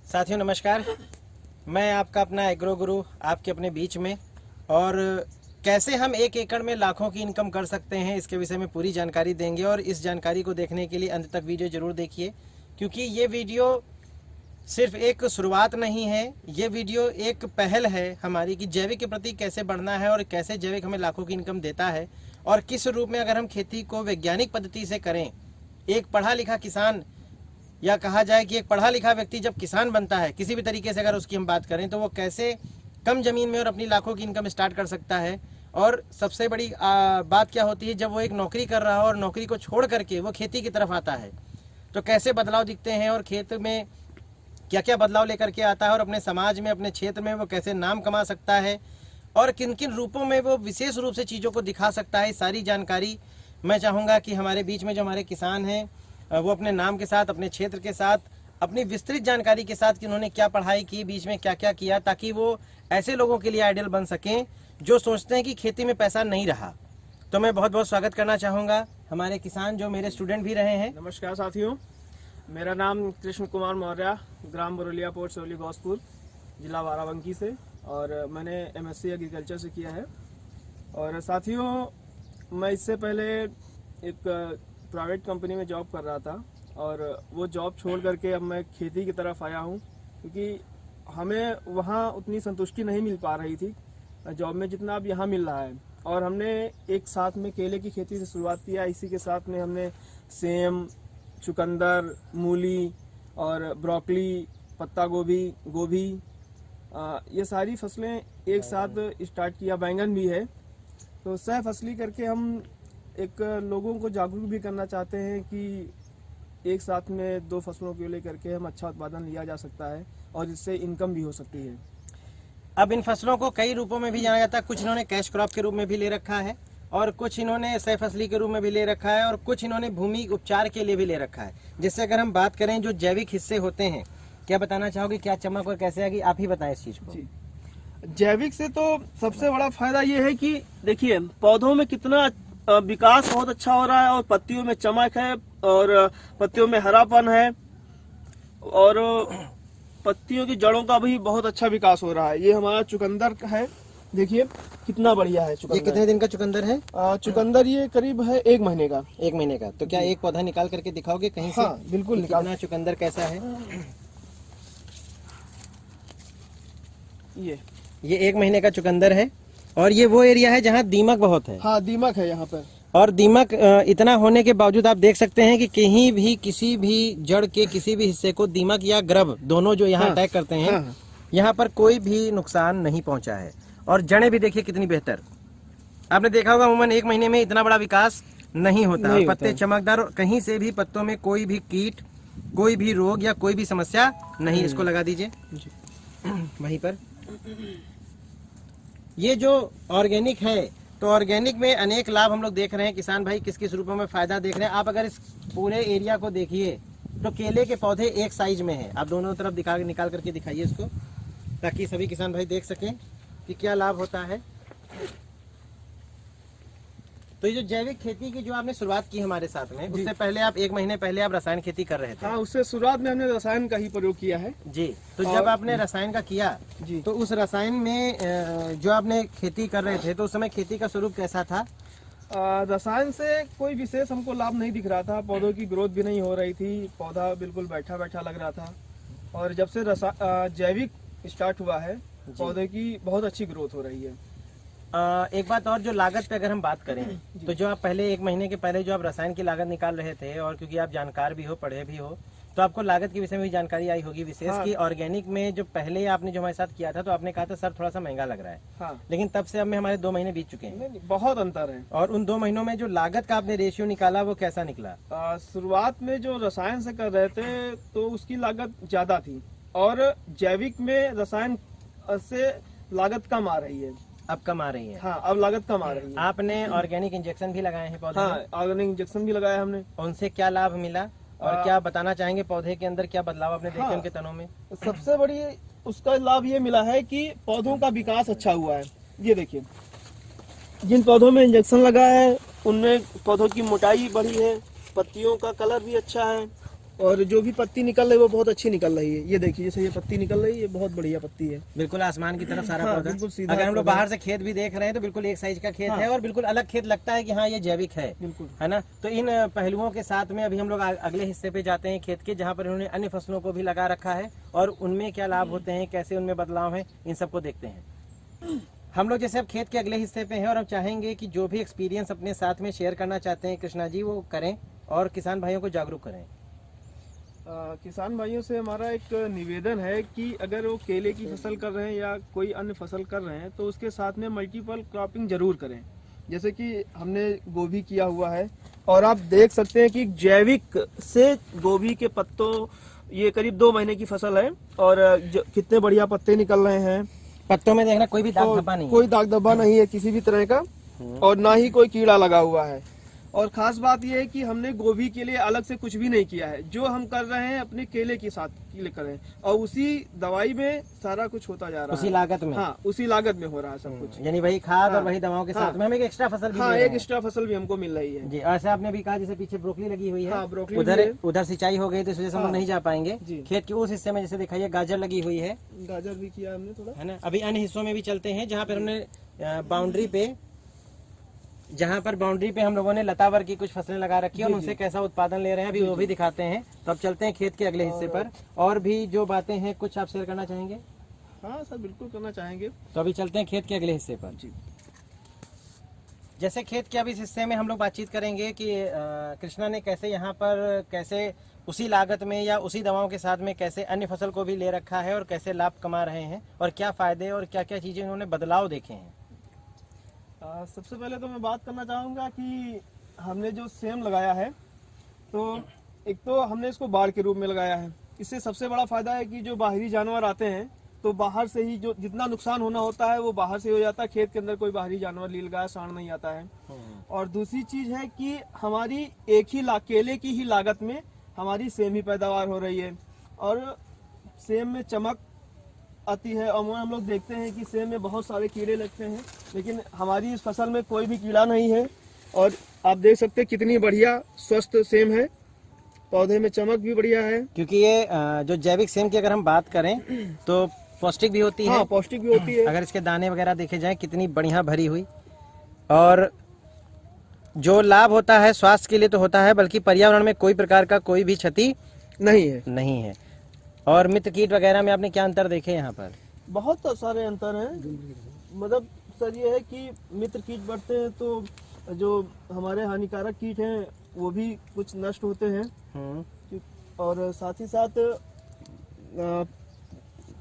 साथियों नमस्कार, मैं आपका अपना एग्रो गुरु आपके अपने बीच में। और कैसे हम 1 एकड़ में लाखों की इनकम कर सकते हैं इसके विषय में पूरी जानकारी देंगे। और इस जानकारी को देखने के लिए अंत तक वीडियो ज़रूर देखिए, क्योंकि ये वीडियो सिर्फ एक शुरुआत नहीं है, ये वीडियो एक पहल है हमारी कि जैविक के प्रति कैसे बढ़ना है और कैसे जैविक हमें लाखों की इनकम देता है और किस रूप में अगर हम खेती को वैज्ञानिक पद्धति से करें। एक पढ़ा लिखा किसान, या कहा जाए कि एक पढ़ा लिखा व्यक्ति जब किसान बनता है किसी भी तरीके से, अगर उसकी हम बात करें तो वो कैसे कम ज़मीन में और अपनी लाखों की इनकम स्टार्ट कर सकता है। और सबसे बड़ी बात क्या होती है, जब वो एक नौकरी कर रहा हो और नौकरी को छोड़ करके वो खेती की तरफ आता है तो कैसे बदलाव दिखते हैं और खेत में क्या क्या बदलाव लेकर के आता है और अपने समाज में, अपने क्षेत्र में वो कैसे नाम कमा सकता है और किन किन रूपों में वो विशेष रूप से चीज़ों को दिखा सकता है। सारी जानकारी मैं चाहूँगा कि हमारे बीच में जो हमारे किसान हैं वो अपने नाम के साथ, अपने क्षेत्र के साथ, अपनी विस्तृत जानकारी के साथ कि उन्होंने क्या पढ़ाई की, बीच में क्या क्या किया, ताकि वो ऐसे लोगों के लिए आइडियल बन सकें जो सोचते हैं कि खेती में पैसा नहीं रहा। तो मैं बहुत बहुत स्वागत करना चाहूँगा हमारे किसान जो मेरे स्टूडेंट भी रहे हैं। नमस्कार साथियों, मेरा नाम कृष्ण कुमार मौर्य, ग्राम बरोलिया पोर्ट सोली गौसपुर, जिला बाराबंकी से, और मैंने MSc एग्रीकल्चर से किया है। और साथियों, मैं इससे पहले एक प्राइवेट कंपनी में जॉब कर रहा था और वो जॉब छोड़ करके अब मैं खेती की तरफ आया हूँ, क्योंकि हमें वहाँ उतनी संतुष्टि नहीं मिल पा रही थी जॉब में जितना अब यहाँ मिल रहा है। और हमने एक साथ में केले की खेती से शुरुआत किया, इसी के साथ में हमने सेम, चुकंदर, मूली और ब्रोकली, पत्ता गोभी, ये सारी फसलें एक साथ स्टार्ट किया। बैंगन भी है। तो सह फसली करके हम एक लोगों को जागरूक भी करना चाहते हैं कि एक साथ में 2 फसलों को लेकर के हम अच्छा उत्पादन लिया जा सकता है और इससे इनकम भी हो सकती है। अब इन फसलों को कई रूपों में भी जाना जाता है। कुछ इन्होंने कैश क्रॉप के रूप में भी ले रखा है और कुछ इन्होंने सह फसली के रूप में भी ले रखा है और कुछ इन्होंने भूमि उपचार के लिए भी ले रखा है। जिससे अगर हम बात करें जो जैविक हिस्से होते हैं, क्या बताना चाहोगे, क्या चमक और कैसे आएगी, आप ही बताएं इस चीज को। जी, जैविक से तो सबसे बड़ा फायदा ये है कि देखिए पौधों में कितना विकास बहुत अच्छा हो रहा है और पत्तियों में चमक है और पत्तियों में हरापन है और पत्तियों की जड़ों का भी बहुत अच्छा विकास हो रहा है। ये हमारा चुकंदर है, देखिए कितना बढ़िया है चुकंदर। ये कितने दिन का चुकंदर है? चुकंदर ये करीब है 1 महीने का। 1 महीने का। तो क्या एक पौधा निकाल करके दिखाओगे कहीं से? हाँ बिल्कुल निकाल। कितना चुकंदर कैसा है? ये 1 महीने का चुकंदर है और ये वो एरिया है जहाँ दीमक बहुत है। हाँ, दीमक है यहाँ पर। और दीमक इतना होने के बावजूद आप देख सकते हैं कि कहीं भी किसी भी जड़ के किसी भी हिस्से को दीमक या ग्रब दोनों जो यहाँ अटैक करते हैं, यहाँ पर कोई भी नुकसान नहीं पहुंचा है। और जड़ें भी देखिए कितनी बेहतर। आपने देखा होगा अमूमन 1 महीने में इतना बड़ा विकास नहीं होता। पत्ते चमकदार, कहीं से भी पत्तों में कोई भी कीट, कोई भी रोग या कोई भी समस्या नहीं। इसको लगा दीजिए वहीं पर। ये जो ऑर्गेनिक है, तो ऑर्गेनिक में अनेक लाभ हम लोग देख रहे हैं। किसान भाई किस किस रूपों में फायदा देख रहे हैं। आप अगर इस पूरे एरिया को देखिए तो केले के पौधे एक साइज में हैं। आप दोनों तरफ निकाल करके दिखाइए इसको, ताकि सभी किसान भाई देख सकें कि क्या लाभ होता है। तो ये जो जैविक खेती की जो आपने शुरुआत की हमारे साथ में, उससे पहले आप 1 महीने पहले आप रसायन खेती कर रहे थे। हाँ, उससे शुरुआत में हमने रसायन का ही प्रयोग किया है जी। तो जब आपने रसायन का किया जी, तो उस रसायन में जो आपने खेती कर रहे थे तो उस समय खेती का स्वरूप कैसा था? रसायन से कोई विशेष हमको लाभ नहीं दिख रहा था। पौधों की ग्रोथ भी नहीं हो रही थी, पौधा बिल्कुल बैठा बैठा लग रहा था। और जब से जैविक स्टार्ट हुआ है, पौधे की बहुत अच्छी ग्रोथ हो रही है। एक बात और, जो लागत पे अगर हम बात करें तो जो आप पहले 1 महीने के पहले जो आप रसायन की लागत निकाल रहे थे, और क्योंकि आप जानकार भी हो, पढ़े भी हो, तो आपको लागत के विषय में भी जानकारी आई होगी विशेष। हाँ। कि ऑर्गेनिक में जो पहले आपने जो हमारे साथ किया था तो आपने कहा था सर थोड़ा सा महंगा लग रहा है। हाँ। लेकिन तब से अब में हमारे 2 महीने बीत चुके हैं। बहुत अंतर है। और उन 2 महीनों में जो लागत का आपने रेशियो निकाला वो कैसा निकला? शुरुआत में जो रसायन से कर रहे थे तो उसकी लागत ज्यादा थी और जैविक में रसायन से लागत कम आ रही है। अब कम आ रही है। हाँ, अब लागत कम आ रही है। आपने ऑर्गेनिक इंजेक्शन भी लगाए हैं पौधे? हाँ, ऑर्गेनिक इंजेक्शन भी लगाया हमने। उनसे क्या लाभ मिला और क्या बताना चाहेंगे? पौधे के अंदर क्या बदलाव आपने देखे उनके तनों में? सबसे बड़ी उसका लाभ ये मिला है कि पौधों का विकास अच्छा हुआ है। ये देखिए, जिन पौधों में इंजेक्शन लगा है उनमें पौधों की मोटाई बढ़ी है, पत्तियों का कलर भी अच्छा है और जो भी पत्ती निकल रही है वो बहुत अच्छी निकल रही है। ये देखिए जैसे ये पत्ती निकल रही है, ये बहुत बढ़िया पत्ती है। बिल्कुल आसमान की तरफ सारा हाँ, पौधा। बिल्कुल सीधा अगर हम लोग पौधा। बाहर से खेत भी देख रहे हैं तो बिल्कुल एक साइज का खेत हाँ। है और बिल्कुल अलग खेत लगता है कि हाँ ये जैविक है, बिल्कुल। है ना। तो इन पहलुओं के साथ में अभी हम लोग अगले हिस्से पे जाते हैं खेत के, जहाँ पर इन्होंने अन्य फसलों को भी लगा रखा है और उनमें क्या लाभ होते हैं, कैसे उनमें बदलाव है, इन सबको देखते हैं। हम लोग जैसे अब खेत के अगले हिस्से पे हैं और हम चाहेंगे कि जो भी एक्सपीरियंस अपने साथ में शेयर करना चाहते हैं कृष्णा जी वो करें और किसान भाइयों को जागरूक करें। किसान भाइयों से हमारा एक निवेदन है कि अगर वो केले की फसल कर रहे हैं या कोई अन्य फसल कर रहे हैं तो उसके साथ में मल्टीपल क्रॉपिंग जरूर करें। जैसे कि हमने गोभी किया हुआ है और आप देख सकते हैं कि जैविक से गोभी के पत्तों, ये करीब 2 महीने की फसल है और कितने बढ़िया पत्ते निकल रहे हैं। पत्तों में देखना कोई भी दाग धब्बा नहीं है। कोई दाग धब्बा नहीं है किसी भी तरह का और ना ही कोई कीड़ा लगा हुआ है। और खास बात यह है कि हमने गोभी के लिए अलग से कुछ भी नहीं किया है, जो हम कर रहे हैं अपने केले के साथ केले कर रहे हैं और उसी दवाई में सारा कुछ होता जा रहा है, उसी लागत में। हाँ उसी लागत में हो रहा है सब कुछ। यानी वही खाद हाँ, और वही दवाओं के हाँ, साथ में हम एक एक्स्ट्रा फसल भी हाँ ले रहे एक हैं। एक्स्ट्रा फसल भी हमको मिल रही है जी। ऐसे आपने भी कहा जैसे पीछे ब्रोकली लगी हुई है, हाँ, ब्रोकली उधर भी है। उधर सिंचाई हो गई तो इस वजह से हम लोग हाँ, नहीं जा पाएंगे। जी। खेत के उस हिस्से में जैसे दिखाइए गाजर लगी हुई है, गाजर भी किया हमने थोड़ा, है ना। अभी अन्य हिस्सों में भी चलते हैं जहाँ पर हमने बाउंड्री पे, जहाँ पर बाउंड्री पे हम लोगों ने लतावर की कुछ फसलें लगा रखी है और जी, उनसे जी। कैसा उत्पादन ले रहे हैं अभी वो भी दिखाते हैं। तो अब चलते हैं खेत के अगले हिस्से पर और भी जो बातें हैं कुछ आप शेयर करना चाहेंगे। हाँ सर बिल्कुल करना चाहेंगे। तो अभी चलते हैं खेत के अगले हिस्से पर। जी। जैसे खेत के अभी इस हिस्से में हम लोग बातचीत करेंगे कि कृष्णा ने कैसे यहाँ पर कैसे उसी लागत में या उसी दवाओं के साथ में कैसे अन्य फसल को भी ले रखा है और कैसे लाभ कमा रहे हैं और क्या फायदे और क्या क्या चीजें उन्होंने बदलाव देखे हैं। सबसे पहले तो मैं बात करना चाहूँगा कि हमने जो सेम लगाया है तो एक तो हमने इसको बाड़ के रूप में लगाया है। इससे सबसे बड़ा फायदा है कि जो बाहरी जानवर आते हैं तो बाहर से ही जो जितना नुकसान होना होता है वो बाहर से हो जाता है, खेत के अंदर कोई बाहरी जानवर लील गाय सांड नहीं आता है। और दूसरी चीज है कि हमारी एक ही केले की ही लागत में हमारी सेम ही पैदावार हो रही है और सेम में चमक आती है। और हम लोग देखते हैं कि सेम में बहुत सारे कीड़े लगते हैं लेकिन हमारी इस फसल में कोई भी कीड़ा नहीं है और आप देख सकते हैं कितनी बढ़िया स्वस्थ सेम है, पौधे में चमक भी बढ़िया है। क्योंकि ये जो जैविक सेम की अगर हम बात करें तो पौष्टिक भी होती है। हाँ, पौष्टिक भी होती है। अगर इसके दाने वगैरह देखे जाएं कितनी बढ़िया भरी हुई, और जो लाभ होता है स्वास्थ्य के लिए तो होता है बल्कि पर्यावरण में कोई प्रकार का कोई भी क्षति नहीं है। और मित्र कीट वगैरह में आपने क्या अंतर देखे यहाँ पर? बहुत सारे अंतर हैं। मतलब सर ये है कि मित्र कीट बढ़ते हैं तो जो हमारे हानिकारक कीट हैं वो भी कुछ नष्ट होते हैं और साथ ही साथ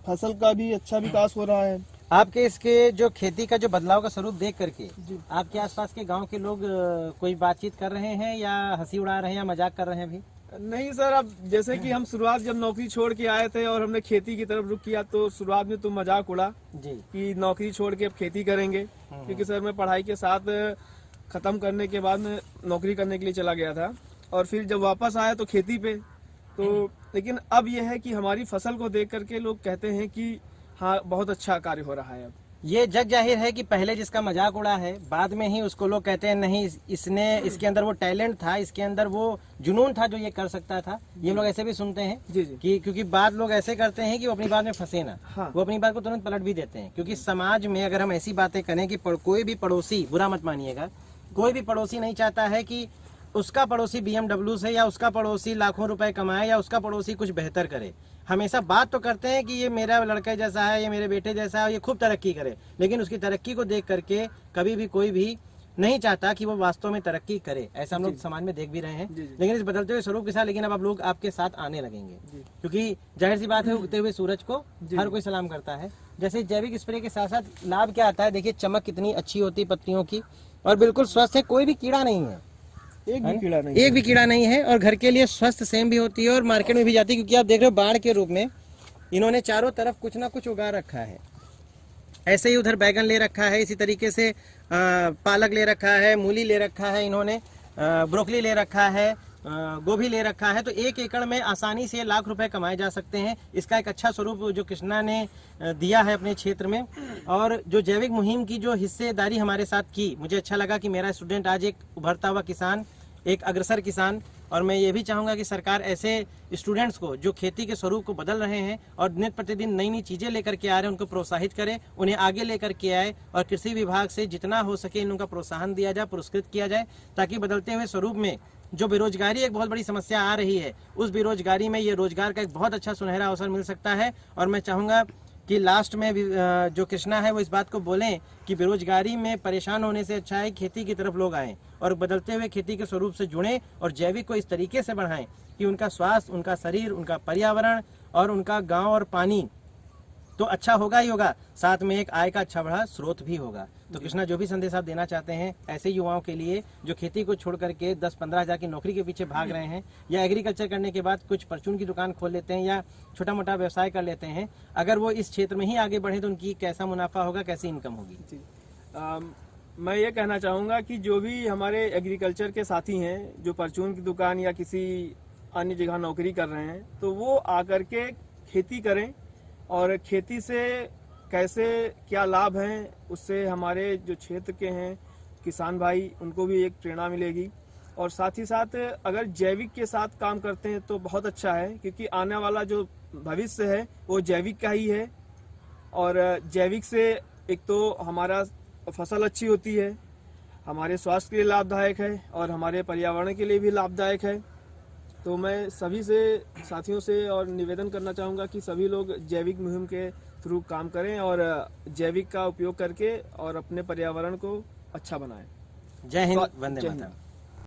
फसल का भी अच्छा विकास हो रहा है। आपके इसके जो खेती का जो बदलाव का स्वरूप देख करके आपके आसपास के गांव के लोग कोई बातचीत कर रहे हैं या हंसी उड़ा रहे हैं या मजाक कर रहे हैं अभी? नहीं सर, अब जैसे कि हम शुरुआत जब नौकरी छोड़ के आए थे और हमने खेती की तरफ रुख किया तो शुरुआत में तो मजाक उड़ा जी कि नौकरी छोड़ के अब खेती करेंगे, क्योंकि सर मैं पढ़ाई के साथ खत्म करने के बाद मैं नौकरी करने के लिए चला गया था और फिर जब वापस आया तो खेती पे तो। लेकिन अब यह है कि हमारी फसल को देख करके लोग कहते हैं कि हाँ बहुत अच्छा कार्य हो रहा है। अब ये जग जाहिर है कि पहले जिसका मजाक उड़ा है बाद में ही उसको लोग कहते हैं नहीं इसने इसके अंदर वो टैलेंट था, इसके अंदर वो जुनून था जो ये कर सकता था। ये लोग ऐसे भी सुनते हैं जी कि क्योंकि बात लोग ऐसे करते हैं कि वो अपनी बात में फंसे ना। हाँ। वो अपनी बात को तुरंत पलट भी देते हैं क्योंकि समाज में अगर हम ऐसी बातें करें कि कोई भी पड़ोसी, बुरा मत मानिएगा, कोई भी पड़ोसी नहीं चाहता है कि उसका पड़ोसी BMW से या उसका पड़ोसी लाखों रुपए कमाए या उसका पड़ोसी कुछ बेहतर करे। हमेशा बात तो करते हैं कि ये मेरा लड़का जैसा है, ये मेरे बेटे जैसा है, ये खूब तरक्की करे, लेकिन उसकी तरक्की को देख करके कभी भी कोई भी नहीं चाहता कि वो वास्तव में तरक्की करे। ऐसा हम लोग समाज में देख भी रहे हैं। लेकिन इस बदलते हुए स्वरूप के साथ लेकिन अब लोग आपके साथ आने लगेंगे क्योंकि जाहिर सी बात है उगते हुए सूरज को हर कोई सलाम करता है। जैसे जैविक स्प्रे के साथ साथ लाभ क्या आता है, देखिए चमक कितनी अच्छी होती है पत्तियों की और बिल्कुल स्वस्थ है, कोई भी कीड़ा नहीं है, एक भी कीड़ा नहीं है और घर के लिए स्वस्थ सेम भी होती है और मार्केट में भी जाती है क्योंकि आप देख रहे हो बाढ़ के रूप में इन्होंने चारों तरफ कुछ ना कुछ उगा रखा है। ऐसे ही उधर बैगन ले रखा है, इसी तरीके से पालक ले रखा है, मूली ले रखा है, इन्होंने ब्रोकली ले रखा है, गोभी ले रखा है। तो 1 एकड़ में आसानी से लाख रुपए कमाए जा सकते हैं। इसका एक अच्छा स्वरूप जो कृष्णा ने दिया है अपने क्षेत्र में और जो जैविक मुहिम की जो हिस्सेदारी हमारे साथ की, मुझे अच्छा लगा कि मेरा स्टूडेंट आज एक उभरता हुआ किसान, एक अग्रसर किसान और मैं ये भी चाहूँगा कि सरकार ऐसे स्टूडेंट्स को जो खेती के स्वरूप को बदल रहे हैं और नित्य प्रतिदिन नई नई चीज़ें लेकर के आ रहे हैं, उनको प्रोत्साहित करे, उन्हें आगे लेकर के आए और कृषि विभाग से जितना हो सके इनका प्रोत्साहन दिया जाए, पुरस्कृत किया जाए, ताकि बदलते हुए स्वरूप में जो बेरोजगारी एक बहुत बड़ी समस्या आ रही है, उस बेरोजगारी में ये रोजगार का एक बहुत अच्छा सुनहरा अवसर मिल सकता है। और मैं चाहूँगा कि लास्ट में भी जो कृष्णा है वो इस बात को बोलें कि बेरोजगारी में परेशान होने से अच्छा है खेती की तरफ लोग आएँ और बदलते हुए खेती के स्वरूप से जुड़ें और जैविक को इस तरीके से बढ़ाएं कि उनका स्वास्थ्य, उनका शरीर, उनका पर्यावरण और उनका गांव और पानी तो अच्छा होगा ही होगा, साथ में एक आय का अच्छा बड़ा स्रोत भी होगा। तो कृष्णा, जो भी संदेश आप देना चाहते हैं ऐसे युवाओं के लिए जो खेती को छोड़ करके 10-15 हज़ार की नौकरी के पीछे भाग रहे हैं या एग्रीकल्चर करने के बाद कुछ परचून की दुकान खोल लेते हैं या छोटा मोटा व्यवसाय कर लेते हैं, अगर वो इस क्षेत्र में ही आगे बढ़े तो उनकी कैसा मुनाफा होगा, कैसी इनकम होगी? जी, मैं ये कहना चाहूँगा कि जो भी हमारे एग्रीकल्चर के साथी हैं जो परचून की दुकान या किसी अन्य जगह नौकरी कर रहे हैं, तो वो आकर के खेती करें और खेती से कैसे क्या लाभ हैं, उससे हमारे जो क्षेत्र के हैं किसान भाई उनको भी एक प्रेरणा मिलेगी। और साथ ही साथ अगर जैविक के साथ काम करते हैं तो बहुत अच्छा है, क्योंकि आने वाला जो भविष्य है वो जैविक का ही है। और जैविक से एक तो हमारा फसल अच्छी होती है, हमारे स्वास्थ्य के लिए लाभदायक है और हमारे पर्यावरण के लिए भी लाभदायक है। तो मैं सभी से साथियों से और निवेदन करना चाहूँगा कि सभी लोग जैविक मुहिम के थ्रू काम करें और जैविक का उपयोग करके और अपने पर्यावरण को अच्छा बनाएं। जय हिंद, तो वंदे जय हिंद। मातरम।